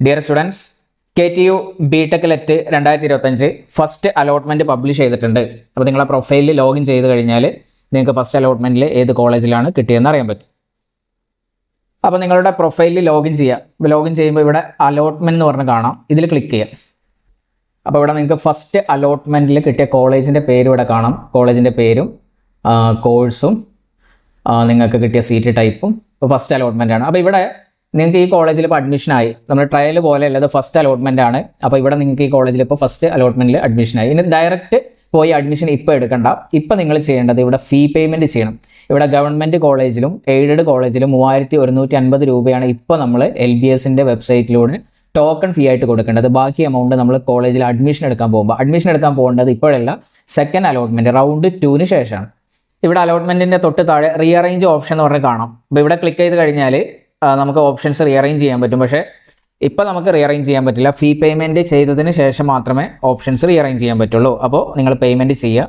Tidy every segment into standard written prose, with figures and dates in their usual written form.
Dear students, KTU BTech let 2025 first allotment publish ചെയ്തിട്ടുണ്ട്. അപ്പോൾ നിങ്ങളെ പ്രൊഫൈലിൽ ലോഗിൻ ചെയ്ത് കഴിഞ്ഞാൽ നിങ്ങൾക്ക് ഫസ്റ്റ് അലോട്ട്മെൻറ്റിൽ ഏത് കോളേജിലാണ് കിട്ടിയതെന്ന് അറിയാൻ പറ്റും. അപ്പോൾ നിങ്ങളുടെ പ്രൊഫൈലിൽ ലോഗിൻ ചെയ്യുക. ലോഗിൻ ചെയ്യുമ്പോൾ ഇവിടെ അലോട്ട്മെൻറ്റ് എന്ന് പറഞ്ഞ് കാണാം, ഇതിൽ ക്ലിക്ക് ചെയ്യുക. അപ്പോൾ ഇവിടെ നിങ്ങൾക്ക് ഫസ്റ്റ് അലോട്ട്മെൻറ്റിൽ കിട്ടിയ കോളേജിൻ്റെ പേര് ഇവിടെ കാണാം. കോളേജിൻ്റെ പേരും കോഴ്സും നിങ്ങൾക്ക് കിട്ടിയ സീറ്റ് ടൈപ്പും ഫസ്റ്റ് അലോട്ട്മെൻ്റ് ആണ്. അപ്പോൾ ഇവിടെ നിങ്ങൾക്ക് ഈ കോളേജിൽ ഇപ്പോൾ അഡ്മിഷനായി. നമ്മൾ ട്രയൽ പോലെ അല്ലാതെ ഫസ്റ്റ് അലോട്ട്മെൻ്റ് ആണ്. അപ്പോൾ ഇവിടെ നിങ്ങൾക്ക് ഈ കോളേജിൽ ഇപ്പോൾ ഫസ്റ്റ് അലോട്ട്മെൻറ്റിൽ അഡ്മിഷനായി. ഇനി ഡയറക്റ്റ് പോയി അഡ്മിഷൻ ഇപ്പോൾ എടുക്കണ്ട. ഇപ്പോൾ നിങ്ങൾ ചെയ്യേണ്ടത് ഇവിടെ ഫീ പേയ്മെൻറ്റ് ചെയ്യണം. ഇവിടെ ഗവൺമെൻറ് കോളേജിലും എയ്ഡഡ് കോളേജിലും 3150 രൂപയാണ് ഇപ്പോൾ നമ്മൾ LBSൻ്റെ വെബ്സൈറ്റിലൂടെ ടോക്കൺ ഫീ ആയിട്ട് കൊടുക്കേണ്ടത്. ബാക്കി എമൗണ്ട് നമ്മൾ കോളേജിൽ അഡ്മിഷൻ എടുക്കാൻ പോകേണ്ടത് ഇപ്പോഴല്ല, സെക്കൻഡ് അലോട്ട്മെൻറ്റ് റൗണ്ട് 2ന് ശേഷമാണ്. ഇവിടെ അലോട്ട്മെൻറ്റിൻ്റെ തൊട്ട് താഴെ റീഅറേഞ്ച് ഓപ്ഷൻ എന്ന് പറഞ്ഞ് കാണാം. അപ്പോൾ ഇവിടെ ക്ലിക്ക് ചെയ്ത് കഴിഞ്ഞാൽ നമുക്ക് ഓപ്ഷൻസ് റീഅറേഞ്ച് ചെയ്യാൻ പറ്റും. പക്ഷേ ഇപ്പോൾ നമുക്ക് റീഅറേഞ്ച് ചെയ്യാൻ പറ്റില്ല. ഫീ പേയ്മെൻറ്റ് ചെയ്തതിന് ശേഷം മാത്രമേ ഓപ്ഷൻസ് റീഅറേഞ്ച് ചെയ്യാൻ പറ്റുള്ളൂ. അപ്പോൾ നിങ്ങൾ പേയ്മെൻറ്റ് ചെയ്യുക.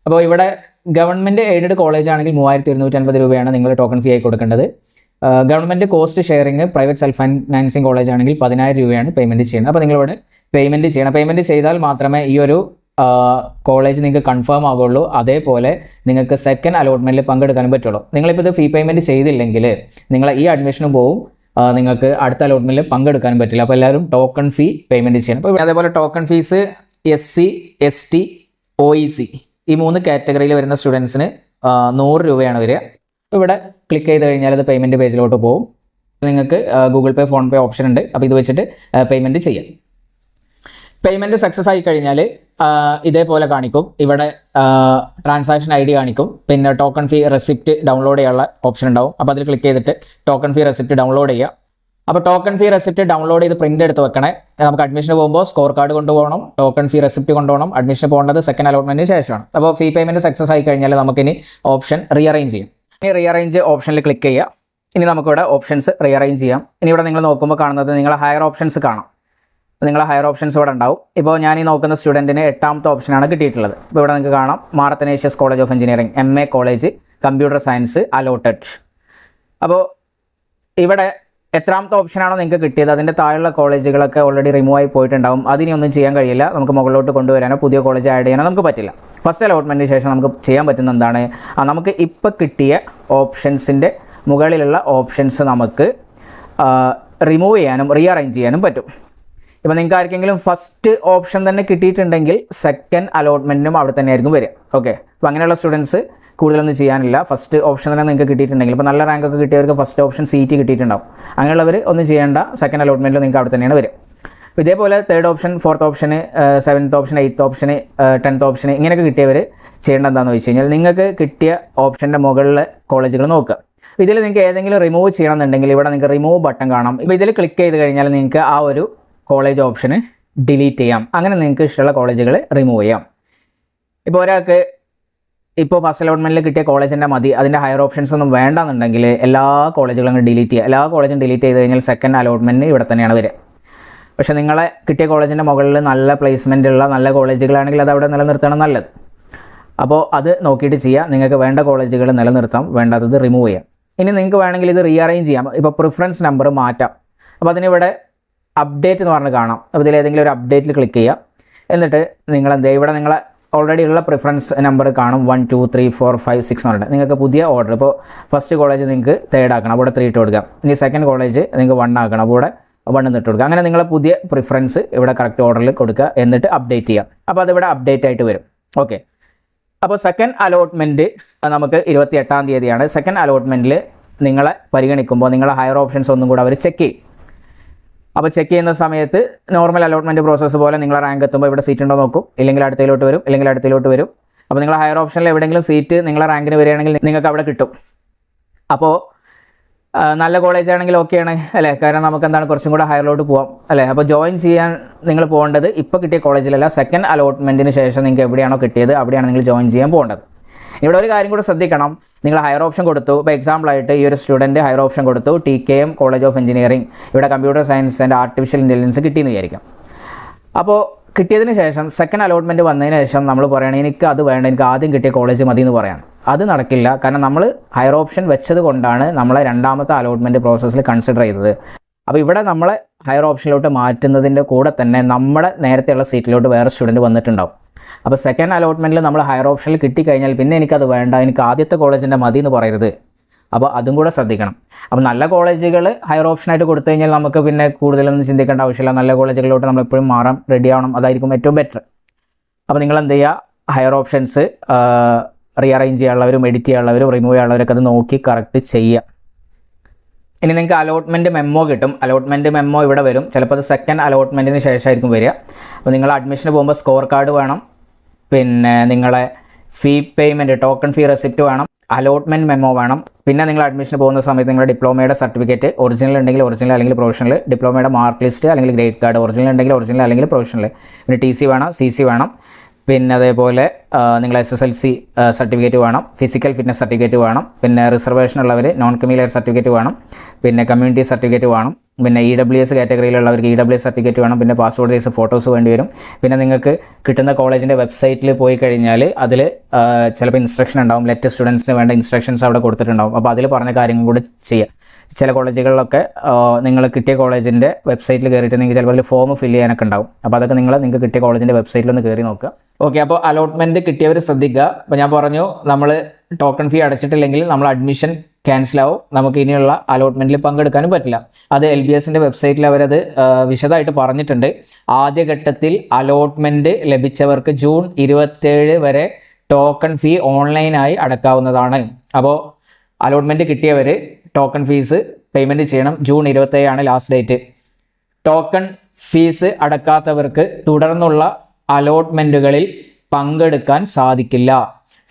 അപ്പോൾ ഇവിടെ ഗവൺമെൻറ് എയ്ഡഡ് കോളേജ് ആണെങ്കിൽ 3150 രൂപയാണ് നിങ്ങൾ ടോക്കൺ ഫീ ആയി കൊടുക്കേണ്ടത്. Government cost sharing private self financing college ആണെങ്കിൽ 10,000 രൂപയാണ് പേയ്മെൻറ്റ് ചെയ്യുന്നത്. അപ്പോൾ നിങ്ങളിവിടെ പേയ്മെൻറ്റ് ചെയ്യണം. പേയ്മെൻറ്റ് ചെയ്താൽ മാത്രമേ ഈ ഒരു കോളേജ് നിങ്ങൾക്ക് കൺഫേം ആകുള്ളൂ. അതേപോലെ നിങ്ങൾക്ക് സെക്കൻഡ് അലോട്ട്മെൻറ്റിൽ പങ്കെടുക്കാനും പറ്റുള്ളൂ. നിങ്ങളിപ്പോൾ ഇത് ഫീ പേയ്മെൻറ്റ് ചെയ്തില്ലെങ്കിൽ നിങ്ങൾ ഈ അഡ്മിഷനും പോവും, നിങ്ങൾക്ക് അടുത്ത അലോട്ട്മെൻറ്റിൽ പങ്കെടുക്കാനും പറ്റില്ല. അപ്പോൾ എല്ലാവരും ടോക്കൺ ഫീ പേയ്മെൻറ്റ് ചെയ്യണം. അപ്പോൾ അതേപോലെ token fees SC ST OEC ഈ 3 കാറ്റഗറിയിൽ വരുന്ന സ്റ്റുഡൻസിന് 100 രൂപയാണ് വരിക. ഇവിടെ ക്ലിക്ക് ചെയ്ത് കഴിഞ്ഞാൽ അത് പേയ്മെൻറ്റ് പേജിലോട്ട് പോകും. നിങ്ങൾക്ക് ഗൂഗിൾ പേ, ഫോൺ പേ ഓപ്ഷൻ ഉണ്ട്. അപ്പോൾ ഇത് വെച്ചിട്ട് പേയ്മെൻറ്റ് ചെയ്യാം. പേയ്മെൻറ്റ് സക്സസ് ആയി കഴിഞ്ഞാൽ ഇതേപോലെ കാണിക്കും. ഇവിടെ ട്രാൻസാക്ഷൻ ID കാണിക്കും. പിന്നെ ടോക്കൺ ഫീ റെസിപ്റ്റ് ഡൗൺലോഡ് ചെയ്യാനുള്ള ഓപ്ഷൻ ഉണ്ടാവും. അപ്പോൾ അതിൽ ക്ലിക്ക് ചെയ്തിട്ട് ടോക്കൺ ഫീ റെസിപ്റ്റ് ഡൗൺലോഡ് ചെയ്യുക. അപ്പോൾ ടോക്കൺ ഫീ റെസിപ്റ്റ് ഡൗൺലോഡ് ചെയ്ത് പ്രിൻ്റ് എടുത്ത് വെക്കണേ. നമുക്ക് അഡ്മിഷന് പോകുമ്പോൾ സ്കോർ കാർഡ് കൊണ്ടുപോകണം, ടോക്കൺ ഫീ റെസിപ്റ്റ് കൊണ്ടുപോകണം. അഡ്മിഷൻ പോകേണ്ടത് സെക്കൻഡ് അലോട്ട്മെൻറ്റിന് ശേഷമാണ്. അപ്പോൾ ഫീ പേയ്മെൻറ്റ് സക്സസ് ആയി കഴിഞ്ഞാൽ നമുക്കിനി ഓപ്ഷൻ റീഅറേഞ്ച് ചെയ്യും. ഇനി റീഅറേഞ്ച് ഓപ്ഷനിൽ ക്ലിക്ക് ചെയ്യുക. ഇനി നമുക്കിവിടെ ഓപ്ഷൻസ് റീഅറേഞ്ച് ചെയ്യാം. ഇനി ഇവിടെ നിങ്ങൾ നോക്കുമ്പോൾ കാണുന്നത് നിങ്ങളെ ഹയർ ഓപ്ഷൻസ് കാണാം. നിങ്ങളെ ഹയർ ഓപ്ഷൻസ് ഇവിടെ ഉണ്ടാവും. ഇപ്പോൾ ഞാൻ ഈ നോക്കുന്ന സ്റ്റുഡൻറ്റിന് 8ാമത്തെ ഓപ്ഷനാണ് കിട്ടിയിട്ടുള്ളത്. ഇപ്പോൾ ഇവിടെ നിങ്ങൾക്ക് കാണാം Mar Athanasius college of engineering MA college computer science allotted. അപ്പോൾ ഇവിടെ എത്രാമത്തെ ഓപ്ഷനാണോ നിങ്ങൾക്ക് കിട്ടിയത് അതിൻ്റെ താഴെയുള്ള കോളേജുകളൊക്കെ ഓൾറെഡി റിമൂവ് ആയി പോയിട്ടുണ്ടാവും. അതിനി ഒന്നും ചെയ്യാൻ കഴിയില്ല. നമുക്ക് മുകളിലോട്ട് കൊണ്ടുവരാനോ പുതിയ കോളേജ് ആഡ് ചെയ്യാനോ നമുക്ക് പറ്റില്ല. ഫസ്റ്റ് അലോട്ട്മെൻറ്റിന് ശേഷം നമുക്ക് ചെയ്യാൻ പറ്റുന്ന എന്താണ്, നമുക്ക് ഇപ്പോൾ കിട്ടിയ ഓപ്ഷൻസിൻ്റെ മുകളിലുള്ള ഓപ്ഷൻസ് നമുക്ക് റിമൂവ് ചെയ്യാനും റീഅറേഞ്ച് ചെയ്യാനും പറ്റും. ഇപ്പോൾ നിങ്ങൾക്ക് ആർക്കെങ്കിലും ഫസ്റ്റ് ഓപ്ഷൻ തന്നെ കിട്ടിയിട്ടുണ്ടെങ്കിൽ സെക്കൻഡ് അലോട്ട്മെൻറ്റിനും അവിടെ തന്നെ ആയിരിക്കും വരിക. ഓക്കെ, അപ്പോൾ അങ്ങനെയുള്ള സ്റ്റുഡൻസ് കൂടുതലൊന്നും ചെയ്യാനില്ല. ഫസ്റ്റ് ഓപ്ഷൻ തന്നെ നിങ്ങൾക്ക് കിട്ടിയിട്ടുണ്ടെങ്കിൽ, ഇപ്പോൾ നല്ല റാങ്കൊക്കെ കിട്ടിയവർക്ക് ഫസ്റ്റ് ഓപ്ഷൻ സീറ്റ് കിട്ടിയിട്ടുണ്ടാവും. അങ്ങനെയുള്ളവർ ഒന്നും ചെയ്യേണ്ട, സെക്കൻഡ് അലോട്ട്മെൻറ്റിൽ നിങ്ങൾക്ക് അവിടെ തന്നെയാണ് വരിക. ഇതേപോലെ തേർഡ് ഓപ്ഷൻ, ഫോർത്ത് ഓപ്ഷന്, 7th ഓപ്ഷൻ, 8th ഓപ്ഷന്, 10th ഓപ്ഷന് ഇങ്ങനെയൊക്കെ കിട്ടിയവർ ചെയ്യേണ്ട എന്താണെന്ന് വെച്ച് കഴിഞ്ഞാൽ നിങ്ങൾക്ക് കിട്ടിയ ഓപ്ഷൻ്റെ മുകളിലെ കോളേജുകൾ നോക്കുക. ഇതിൽ നിങ്ങൾക്ക് ഏതെങ്കിലും റിമൂവ് ചെയ്യണമെന്നുണ്ടെങ്കിൽ ഇവിടെ നിങ്ങൾക്ക് റിമൂവ് ബട്ടൺ കാണാം. ഇപ്പോൾ ഇതിൽ ക്ലിക്ക് ചെയ്ത് കഴിഞ്ഞാൽ നിങ്ങൾക്ക് ആ ഒരു കോളേജ് ഓപ്ഷന് ഡിലീറ്റ് ചെയ്യാം. അങ്ങനെ നിങ്ങൾക്ക് ഇഷ്ടമുള്ള കോളേജുകൾ റിമൂവ് ചെയ്യാം. ഇപ്പോൾ ഒരാൾക്ക് ഇപ്പോൾ ഫസ്റ്റ് അലോട്ട്മെൻറ്റിൽ കിട്ടിയ കോളേജിൻ്റെ മതി, അതിൻ്റെ ഹയർ ഓപ്ഷൻസ് ഒന്നും വേണ്ടെന്നുണ്ടെങ്കിൽ എല്ലാ കോളേജുകളും ഡിലീറ്റ് ചെയ്യുക. എല്ലാ കോളേജും ഡിലീറ്റ് ചെയ്ത് കഴിഞ്ഞാൽ സെക്കൻഡ് അലോട്ട്മെൻറ്റ് ഇവിടെ തന്നെയാണ് വരിക. പക്ഷേ നിങ്ങളെ കിട്ടിയ കോളേജിൻ്റെ മുകളിൽ നല്ല പ്ലേസ്മെൻ്റ് ഉള്ള നല്ല കോളേജുകളാണെങ്കിൽ അത് അവിടെ നിലനിർത്തണം നല്ലത്. അപ്പോൾ അത് നോക്കിയിട്ട് ചെയ്യുക. നിങ്ങൾക്ക് വേണ്ട കോളേജുകൾ നിലനിർത്താം, വേണ്ടാത്തത് റിമൂവ് ചെയ്യാം. ഇനി നിങ്ങൾക്ക് വേണമെങ്കിൽ ഇത് റീഅറേഞ്ച് ചെയ്യാം. ഇപ്പോൾ പ്രിഫറൻസ് നമ്പർ മാറ്റാം. അപ്പോൾ അതിനിവിടെ അപ്ഡേറ്റ് എന്ന് പറഞ്ഞ് കാണാം. അപ്പോൾ ഇതിൽ ഏതെങ്കിലും ഒരു അപ്ഡേറ്റിൽ ക്ലിക്ക് ചെയ്യുക. എന്നിട്ട് നിങ്ങൾ എന്ത് ചെയ്യുക, ഇവിടെ നിങ്ങളെ ഓൾറെഡി ഉള്ള പ്രിഫറൻസ് നമ്പർ കാണും 1 2 3 4 5 6 ഉണ്ട്. നിങ്ങൾക്ക് പുതിയ ഓർഡർ, ഇപ്പോൾ ഫസ്റ്റ് കോളേജ് നിങ്ങൾക്ക് 3 ആക്കണം, അപ്പോൾ ഇവിടെ 3 ഇട്ട് കൊടുക്കാം. ഇനി സെക്കൻഡ് കോളേജ് നിങ്ങൾക്ക് 1 ആക്കണം, അപ്പോൾ ഇവിടെ 1 ഇട്ട് കൊടുക്കുക. അങ്ങനെ നിങ്ങളെ പുതിയ പ്രിഫറൻസ് ഇവിടെ കറക്റ്റ് ഓർഡറിൽ കൊടുക്കുക. എന്നിട്ട് അപ്ഡേറ്റ് ചെയ്യുക. അപ്പോൾ അതിവിടെ അപ്ഡേറ്റ് ആയിട്ട് വരും. ഓക്കെ, അപ്പോൾ സെക്കൻഡ് അലോട്ട്മെൻറ്റ് നമുക്ക് 28ാം തീയതിയാണ്. സെക്കൻഡ് അലോട്ട്മെൻറ്റിൽ നിങ്ങളെ പരിഗണിക്കുമ്പോൾ നിങ്ങളെ ഹയർ ഓപ്ഷൻസ് ഒന്നും കൂടെ അവർ ചെക്ക് ചെയ്യും. അപ്പോൾ ചെക്ക് ചെയ്യുന്ന സമയത്ത് നോർമൽ അലോട്ട്മെൻറ്റ് പ്രോസസ്സ് പോലെ നിങ്ങളെ റാങ്ക് എത്തുമ്പോൾ ഇവിടെ സീറ്റ് ഉണ്ടോ നോക്കും. ഇല്ലെങ്കിൽ അടുത്തയിലോട്ട് വരും. അപ്പോൾ നിങ്ങൾ ഹയർ ഓപ്ഷനിൽ എവിടെയെങ്കിലും സീറ്റ് നിങ്ങളെ റാങ്കിന് വരികയാണെങ്കിൽ നിങ്ങൾക്ക് അവിടെ കിട്ടും. അപ്പോൾ നല്ല കോളേജ് ആണെങ്കിൽ ഓക്കെയാണ് അല്ലേ, കാരണം നമുക്ക് എന്താണ് കുറച്ചും കൂടെ ഹയറിലോട്ട് പോകാം അല്ലേ. അപ്പോൾ ജോയിൻ ചെയ്യാൻ നിങ്ങൾ പോകേണ്ടത് ഇപ്പോൾ കിട്ടിയ കോളേജിലല്ല, സെക്കൻഡ് അലോട്ട്മെൻറ്റിന് ശേഷം നിങ്ങൾക്ക് എവിടെയാണോ കിട്ടിയത് അവിടെയാണ് നിങ്ങൾ ജോയിൻ ചെയ്യാൻ പോകേണ്ടത്. ഇവിടെ ഒരു കാര്യം കൂടെ ശ്രദ്ധിക്കണം. നിങ്ങൾ ഹയർ ഓപ്ഷൻ കൊടുത്തു. ഇപ്പോൾ എക്സാമ്പിളായിട്ട് ഈ ഒരു സ്റ്റുഡൻറ്റ് ഹയർ ഓപ്ഷൻ കൊടുത്തു TKM കോളേജ് ഓഫ് എഞ്ചിനീയറിംഗ്, ഇവിടെ computer science and artificial intelligence കിട്ടിയെന്ന് വിചാരിക്കാം. അപ്പോൾ കിട്ടിയതിന് ശേഷം സെക്കൻഡ് അലോട്ട്മെൻറ്റ് വന്നതിന് ശേഷം നമ്മൾ പറയുകയാണെങ്കിൽ എനിക്ക് അത് വേണ്ട, എനിക്ക് ആദ്യം കിട്ടിയ കോളേജ് മതി എന്ന് പറയാം. അത് നടക്കില്ല. കാരണം നമ്മൾ ഹയർ ഓപ്ഷൻ വെച്ചത് കൊണ്ടാണ് നമ്മളെ രണ്ടാമത്തെ അലോട്ട്മെൻറ്റ് പ്രോസസ്സിൽ കൺസിഡർ ചെയ്തത്. അപ്പോൾ ഇവിടെ നമ്മളെ ഹയർ ഓപ്ഷനിലോട്ട് മാറ്റുന്നതിൻ്റെ കൂടെ തന്നെ നമ്മുടെ നേരത്തെയുള്ള സീറ്റിലോട്ട് വേറെ സ്റ്റുഡൻറ്റ് വന്നിട്ടുണ്ടാവും. അപ്പോൾ സെക്കൻഡ് അലോട്ട്മെൻറ്റിൽ നമ്മൾ ഹയർ ഓപ്ഷനിൽ കിട്ടിക്കഴിഞ്ഞാൽ പിന്നെ എനിക്കത് വേണ്ട, എനിക്ക് ആദ്യത്തെ കോളേജിൻ്റെ മതി എന്ന് പറയരുത്. അപ്പോൾ അതും കൂടെ ശ്രദ്ധിക്കണം. അപ്പോൾ നല്ല കോളേജുകൾ ഹയർ ഓപ്ഷനായിട്ട് കൊടുത്തു കഴിഞ്ഞാൽ നമുക്ക് പിന്നെ കൂടുതലൊന്നും ചിന്തിക്കേണ്ട ആവശ്യമില്ല. നല്ല കോളേജുകളിലോട്ട് നമ്മൾ എപ്പോഴും മാറാൻ റെഡി ആവണം, അതായിരിക്കും ഏറ്റവും ബെറ്റർ. അപ്പോൾ നിങ്ങൾ എന്ത് ചെയ്യുക, ഹയർ ഓപ്ഷൻസ് റീഅറേഞ്ച് ചെയ്യാനുള്ളവരും എഡിറ്റ് ചെയ്യാനുള്ളവരും റിമൂവ് ചെയ്യാനുള്ളവരൊക്കെ അത് നോക്കി കറക്റ്റ് ചെയ്യുക. ഇനി നിങ്ങൾക്ക് അലോട്ട്മെൻറ്റ് മെമ്മോ കിട്ടും. അലോട്ട്മെൻറ്റ് മെമ്മോ ഇവിടെ വരും. ചിലപ്പോൾ അത് സെക്കൻഡ് അലോട്ട്മെൻറ്റിന് ശേഷമായിരിക്കും വരിക. അപ്പോൾ നിങ്ങൾ അഡ്മിഷന് പോകുമ്പോൾ സ്കോർ കാർഡ് വേണം, പിന്നെ നിങ്ങളെ ഫീ പേയ്മെൻറ്റ് ടോക്കൺ ഫീ റെസിപ്റ്റ് വേണം, അലോട്ട്മെൻറ്റ് മെമ്മോ വേണം. പിന്നെ നിങ്ങൾ അഡ്മിഷന് പോകുന്ന സമയത്ത് നിങ്ങളുടെ ഡിപ്ലോമയുടെ സർട്ടിഫിക്കറ്റ് ഒറിജിനൽ ഉണ്ടെങ്കിൽ ഒറിജിനൽ അല്ലെങ്കിൽ പ്രൊഫഷണൽ, ഡിപ്ലോമയുടെ മാർക്ക് ലിസ്റ്റ് അല്ലെങ്കിൽ ഗ്രേഡ് കാർഡ് ഒറിജിനൽ ഉണ്ടെങ്കിൽ ഒറിജിനൽ അല്ലെങ്കിൽ പ്രൊഫഷണൽ, പിന്നെ TC വേണം, CC വേണം, പിന്നെ അതേപോലെ നിങ്ങൾ SSLC സർട്ടിഫിക്കറ്റ് വേണം, ഫിസിക്കൽ ഫിറ്റ്നസ് സർട്ടിഫിക്കറ്റ് വേണം, പിന്നെ റിസർവേഷൻ ഉള്ളവർ നോൺ ക്രിമിനൽ സർട്ടിഫിക്കറ്റ് വേണം, പിന്നെ കമ്മ്യൂണിറ്റി സർട്ടിഫിക്കറ്റ് വേണം, പിന്നെ EWS കാറ്റഗറിയിലുള്ളവർക്ക് EWS സർട്ടിഫിക്കറ്റ് വേണം, പിന്നെ പാസ്പോർട്ട് സൈസ് ഫോട്ടോസ് വേണ്ടി വരും. പിന്നെ നിങ്ങൾക്ക് കിട്ടുന്ന കോളേജിൻ്റെ വെബ്സൈറ്റിൽ പോയി കഴിഞ്ഞാൽ അതിൽ ചിലപ്പോൾ ഇൻസ്ട്രക്ഷൻ ഉണ്ടാവും, ലെറ്റ് സ്റ്റുഡൻസിന് വേണ്ട ഇൻസ്ട്രക്ഷൻസ് അവിടെ കൊടുത്തിട്ടുണ്ടാവും. അപ്പോൾ അതിൽ പറഞ്ഞ കാര്യങ്ങൾ കൂടി ചെയ്യുക. ചില കോളേജുകളിലൊക്കെ നിങ്ങൾ കിട്ടിയ കോളേജിൻ്റെ വെബ്സൈറ്റിൽ കയറിയിട്ട് നിങ്ങൾക്ക് ചിലപ്പോൾ അതിൽ ഫോം ഫില്ല് ചെയ്യാനൊക്കെ ഉണ്ടാവും. അപ്പോൾ അതൊക്കെ നിങ്ങൾക്ക് കിട്ടിയ കോളേജിൻ്റെ വെബ്സൈറ്റിലൊന്ന് കയറി നോക്കുക. ഓക്കെ, അപ്പോൾ അലോട്ട്മെൻറ്റ് കിട്ടിയവർ ശ്രദ്ധിക്കുക. അപ്പോൾ ഞാൻ പറഞ്ഞു, നമ്മൾ ടോക്കൺ ഫീ അടച്ചിട്ടില്ലെങ്കിൽ നമ്മൾ അഡ്മിഷൻ ക്യാൻസലാവും, നമുക്ക് ഇനിയുള്ള അലോട്ട്മെൻറ്റിൽ പങ്കെടുക്കാനും പറ്റില്ല. അത് LBSൻ്റെ വെബ്സൈറ്റിൽ അവരത് വിശദമായിട്ട് പറഞ്ഞിട്ടുണ്ട്. ആദ്യഘട്ടത്തിൽ അലോട്ട്മെൻറ്റ് ലഭിച്ചവർക്ക് ജൂൺ 27 വരെ ടോക്കൺ ഫീ ഓൺലൈനായി അടക്കാവുന്നതാണ്. അപ്പോൾ അലോട്ട്മെൻറ്റ് കിട്ടിയവർ ടോക്കൺ ഫീസ് പേയ്മെൻറ്റ് ചെയ്യണം. June 27 last date. Token fees അടക്കാത്തവർക്ക് തുടർന്നുള്ള അലോട്ട്മെൻറ്റുകളിൽ പങ്കെടുക്കാൻ സാധിക്കില്ല.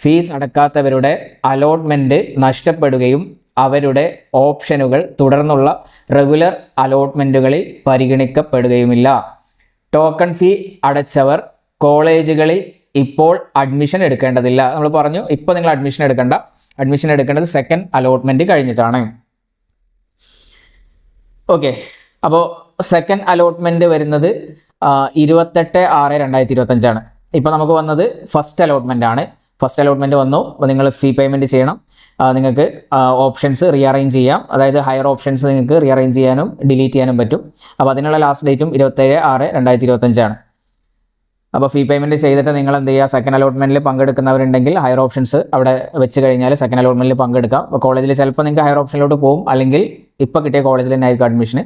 ഫീസ് അടക്കാത്തവരുടെ അലോട്ട്മെൻറ്റ് നഷ്ടപ്പെടുകയും അവരുടെ ഓപ്ഷനുകൾ തുടർന്നുള്ള റെഗുലർ അലോട്ട്മെൻറ്റുകളിൽ പരിഗണിക്കപ്പെടുകയുമില്ല. ടോക്കൺ ഫീ അടച്ചവർ കോളേജുകളിൽ ഇപ്പോൾ അഡ്മിഷൻ എടുക്കേണ്ടതില്ല. നമ്മൾ പറഞ്ഞു, ഇപ്പോൾ നിങ്ങൾ അഡ്മിഷൻ എടുക്കേണ്ട. അഡ്മിഷൻ എടുക്കേണ്ടത് സെക്കൻഡ് അലോട്ട്മെൻറ്റ് കഴിഞ്ഞിട്ടാണ്. ഓക്കെ, അപ്പോൾ സെക്കൻഡ് അലോട്ട്മെൻറ്റ് വരുന്നത് 28/6/2025 ഇപ്പോൾ നമുക്ക് വന്നത് ഫസ്റ്റ് അലോട്ട്മെൻ്റ് ആണ്. ഫസ്റ്റ് അലോട്ട്മെൻറ്റ് വന്നു. അപ്പോൾ നിങ്ങൾ ഫീ പേയ്മെൻറ്റ് ചെയ്യണം. നിങ്ങൾക്ക് ഓപ്ഷൻസ് റീഅറേഞ്ച് ചെയ്യാം. അതായത് ഹയർ ഓപ്ഷൻസ് നിങ്ങൾക്ക് റീഅറേഞ്ച് ചെയ്യാനും ഡിലീറ്റ് ചെയ്യാനും പറ്റും. അപ്പോൾ അതിനുള്ള ലാസ്റ്റ് ഡേറ്റും 27/6/2025 അപ്പോൾ ഫീ പേയ്മെൻറ്റ് ചെയ്തിട്ട് നിങ്ങൾ എന്ത് ചെയ്യുക, സെക്കൻഡ് അലോട്ട്മെൻറ്റിൽ പങ്കെടുക്കുന്നവരുണ്ടെങ്കിൽ ഹയർ ഓപ്ഷൻസ് അവിടെ വെച്ച് കഴിഞ്ഞാൽ സെക്കൻഡ് അലോട്ട്മെൻറ്റിൽ പങ്കെടുക്കാം. അപ്പോൾ കോളേജിൽ ചിലപ്പോൾ നിങ്ങൾക്ക് ഹയർ ഓപ്ഷനിലോട്ട് പോകും, അല്ലെങ്കിൽ ഇപ്പോൾ കിട്ടിയ കോളേജിൽ തന്നെ ആയിരിക്കും അഡ്മിഷൻ.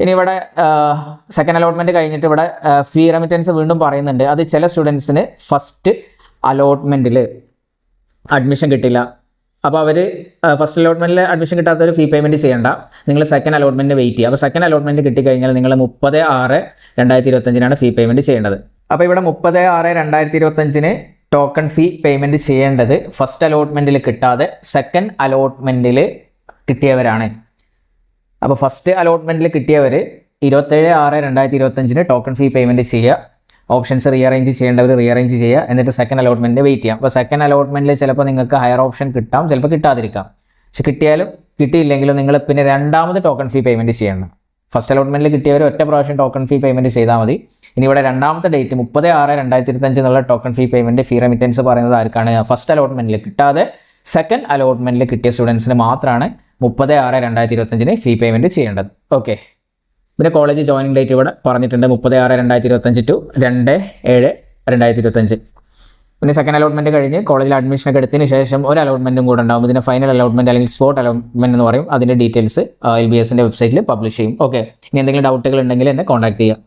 ഇനി ഇവിടെ സെക്കൻഡ് അലോട്ട്മെൻറ്റ് കഴിഞ്ഞിട്ട് ഇവിടെ ഫീ റെമിറ്റൻസ് വീണ്ടും പറയുന്നുണ്ട്. അത് ചില സ്റ്റുഡൻസിന് ഫസ്റ്റ് അലോട്ട്മെൻറ്റിൽ അഡ്മിഷൻ കിട്ടില്ല. അപ്പോൾ അവർ ഫസ്റ്റ് അലോട്ട്മെൻറ്റിൽ അഡ്മിഷൻ കിട്ടാത്തവർ ഫീ പേയ്മെൻറ്റ് ചെയ്യേണ്ട. നിങ്ങൾ സെക്കൻഡ് അലോട്ട്മെൻറ്റ് വെയിറ്റ് ചെയ്യുക. അപ്പോൾ സെക്കൻഡ് അലോട്ട്മെൻറ്റ് കിട്ടിക്കഴിഞ്ഞാൽ നിങ്ങൾ 30/6/2025 ഫീ പേയ്മെൻറ്റ് ചെയ്യേണ്ടത്. അപ്പോൾ ഇവിടെ 30/6/2025 ടോക്കൺ ഫീ പേയ്മെൻറ്റ് ചെയ്യേണ്ടത് ഫസ്റ്റ് അലോട്ട്മെൻറ്റിൽ കിട്ടാതെ സെക്കൻഡ് അലോട്ട്മെൻറ്റിൽ കിട്ടിയവരാണ്. അപ്പോൾ ഫസ്റ്റ് അലോട്ട്മെൻറ്റിൽ കിട്ടിയവർ 27/6/2025 ടോക്കൺ ഫീ പേയ്മെൻറ്റ് ചെയ്യുക. ഓപ്ഷൻസ് റീഅറേഞ്ച് ചെയ്യേണ്ടവർ റീഅറേഞ്ച് ചെയ്യുക. എന്നിട്ട് സെക്കൻഡ് അലോട്ട്മെൻറ്റ് വെയിറ്റ് ചെയ്യാം. അപ്പോൾ സെക്കൻഡ് അലോട്ട്മെൻറ്റിൽ ചിലപ്പോൾ നിങ്ങൾക്ക് ഹയർ ഓപ്ഷൻ കിട്ടാം, ചിലപ്പോൾ കിട്ടാതിരിക്കാം. പക്ഷെ കിട്ടിയാലും കിട്ടിയില്ലെങ്കിലും നിങ്ങൾ പിന്നെ രണ്ടാമത് ടോക്കൺ ഫീ പേയ്മെൻറ്റ് ചെയ്യണം. ഫസ്റ്റ് അലോട്ട്മെൻറ്റിൽ കിട്ടിയവർ ഒറ്റ പ്രാവശ്യം ടോക്കൺ ഫീ പേയ്മെൻറ്റ് ചെയ്താൽ മതി. ഇനി ഇവിടെ രണ്ടാമത്തെ ഡേറ്റ് 30/6/2025 എന്നുള്ള ടോക്കൺ ഫീ പേയ്മെൻറ്റ് ഫീ റെമിറ്റൻസ് പറയുന്നത് ആർക്കാണ്? ഫസ്റ്റ് അലോട്ട്മെൻറ്റിൽ കിട്ടാതെ സെക്കൻഡ് അലോട്ട്മെൻറ്റിൽ കിട്ടിയ സ്റ്റുഡൻസിന് മാത്രമാണ് 30/6/2025 ഫീ പേയ്മെൻറ്റ് ചെയ്യേണ്ടത്. ഓക്കെ, പിന്നെ കോളേജ് ജോയിനിങ് ഡേറ്റ് ഇവിടെ പറഞ്ഞിട്ടുണ്ട് 30/6/2025 to 2/7/2025. പിന്നെ സെക്കൻഡ് അലോട്ട്മെൻറ്റ് കഴിഞ്ഞ് കോളേജിൽ അഡ്മിഷനൊക്കെ എടുത്തതിന് ശേഷം ഒരു അലോട്ട്മെൻറ്റും കൂടെ ഉണ്ടാകും. ഇതിന് ഫൈനൽ അലോട്ട്മെൻറ്റ് അല്ലെങ്കിൽ സ്പോട്ട് അലോട്ട്മെൻറ്റ് എന്ന് പറയും. അതിൻ്റെ ഡീറ്റെയിൽസ് LBSൻ്റെ വെബ്സൈറ്റിൽ പബ്ലിഷ് ചെയ്യും. ഓക്കെ, ഇനി എന്തെങ്കിലും ഡൗട്ടുകൾ ഉണ്ടെങ്കിൽ എന്നെ കോൺടാക്ട് ചെയ്യുക.